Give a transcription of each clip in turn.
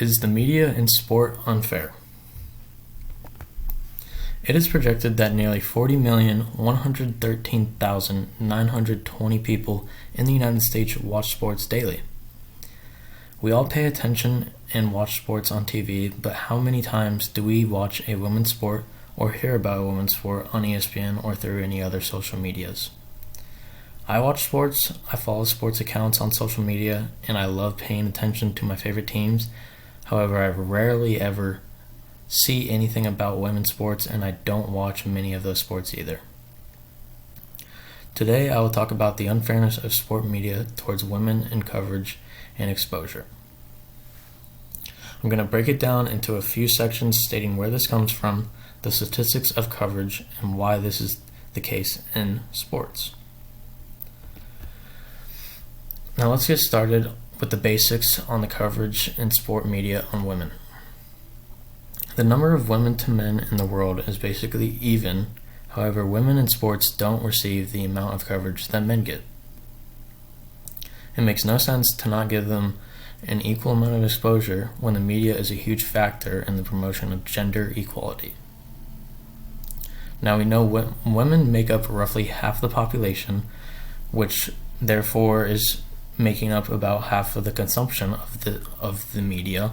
Is the media in sport unfair? It is projected that nearly 40,113,920 people in the United States watch sports daily. We all pay attention and watch sports on TV, but how many times do we watch a women's sport or hear about a women's sport on ESPN or through any other social medias? I watch sports, I follow sports accounts on social media, and I love paying attention to my favorite teams. However, I rarely ever see anything about women's sports, and I don't watch many of those sports either. Today, I will talk about the unfairness of sport media towards women in coverage and exposure. I'm going to break it down into a few sections stating where this comes from, the statistics of coverage, and why this is the case in sports. Now let's get started with the basics on the coverage in sport media on women. The number of women to men in the world is basically even. However, women in sports don't receive the amount of coverage that men get. It makes no sense to not give them an equal amount of exposure when the media is a huge factor in the promotion of gender equality. Now we know women make up roughly half the population, which therefore is making up about half of the consumption of the media,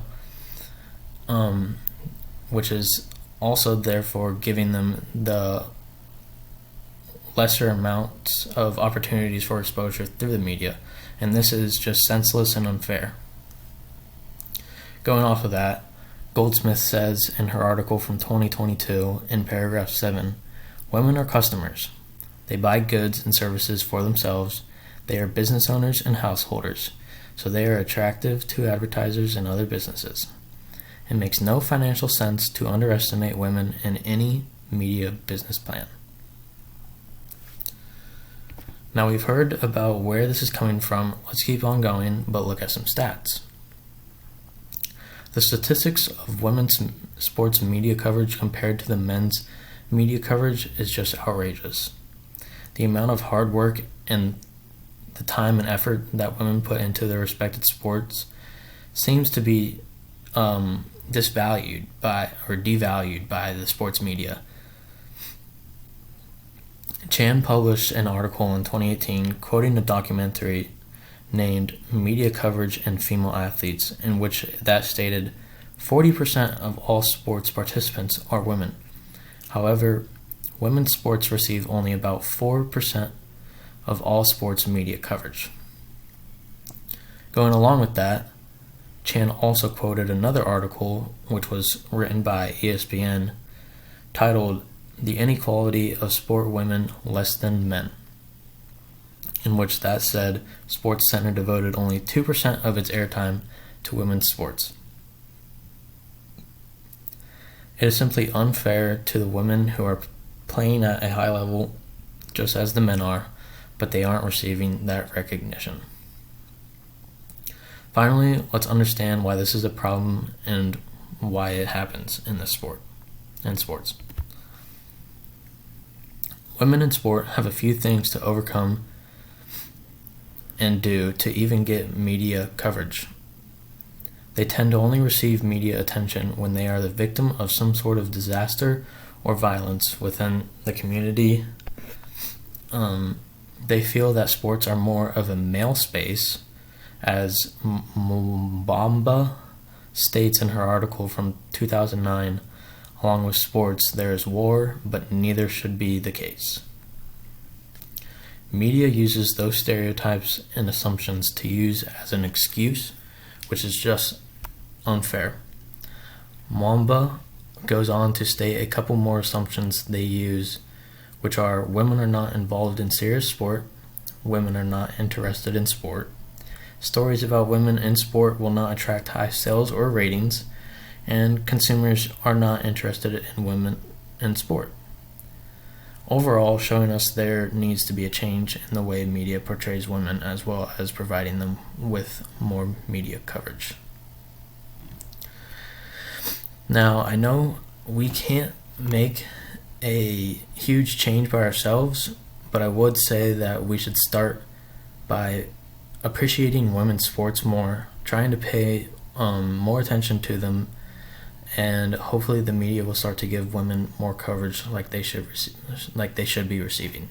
which is also therefore giving them the lesser amounts of opportunities for exposure through the media, and this is just senseless and unfair. Going off of that, Goldsmith says in her article from 2022 in paragraph 7, women are customers. They buy goods and services for themselves. They are business owners and householders, so they are attractive to advertisers and other businesses. It makes no financial sense to underestimate women in any media business plan. Now we've heard about where this is coming from. Let's keep on going, but look at some stats. The statistics of women's sports media coverage compared to the men's media coverage is just outrageous. The amount of hard work and the time and effort that women put into their respected sports seems to be devalued by the sports media. Chan published an article in 2018 quoting a documentary named Media Coverage and Female Athletes, in which that stated 40% of all sports participants are women. However, women's sports receive only about 4% of all sports media coverage. Going along with that, Chan also quoted another article which was written by ESPN titled The Inequality of Sport Women Less Than Men, in which that said SportsCenter devoted only 2% of its airtime to women's sports. It is simply unfair to the women who are playing at a high level just as the men are, but they aren't receiving that recognition. Finally, let's understand why this is a problem and why it happens in sports. Women in sport have a few things to overcome and do to even get media coverage. They tend to only receive media attention when they are the victim of some sort of disaster or violence within the community. They feel that sports are more of a male space, as Mbamba states in her article from 2009, along with sports, there is war, but neither should be the case. Media uses those stereotypes and assumptions to use as an excuse, which is just unfair. Mwamba goes on to state a couple more assumptions they use, which are women are not involved in serious sport, women are not interested in sport, stories about women in sport will not attract high sales or ratings, and consumers are not interested in women in sport. Overall, showing us there needs to be a change in the way media portrays women, as well as providing them with more media coverage. Now, I know we can't make a huge change by ourselves, but I would say that we should start by appreciating women's sports more, trying to pay more attention to them, and hopefully the media will start to give women more coverage like they should be receiving.